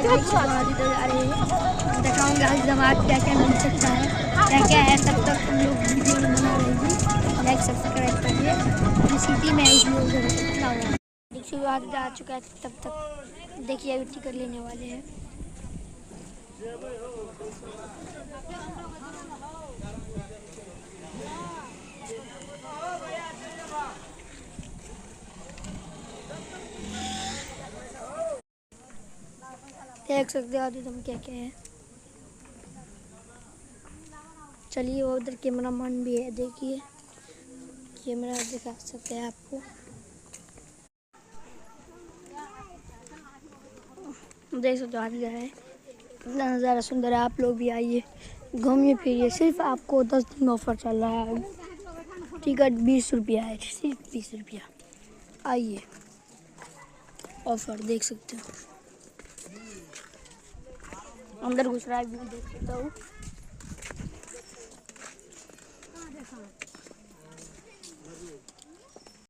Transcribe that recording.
Guys देख सकते हो आज इधर आ रहे हैं, दिखाऊंगा आज दमाग क्या क्या मिल सकता है, क्या क्या है। तब तक तुम लोग वीडियो बना रहेगी, लाइक सब्सक्राइब करिए। ये सिटी में इसलिए उधर कितना हुआ देखिए आज आ चुका है। तब तक देखिए अभी टिकट लेने वाले हैं। देख सकते हो आदि तुम क्या क्या है। चलिए वो उधर कैमरा मैन भी है, देखिए कैमरा दिखा सकते हैं आपको। देख सकते हो आदि है, इतना नज़ारा सुंदर है। आप लोग भी आइए, घूमिए फिरिए। सिर्फ आपको 10 दिन ऑफर चल रहा है। टिकट 20 रुपया है, सिर्फ 20 रुपया। आइए, ऑफर देख सकते हो। अंदर घुस रहा है, देख सकता हूँ।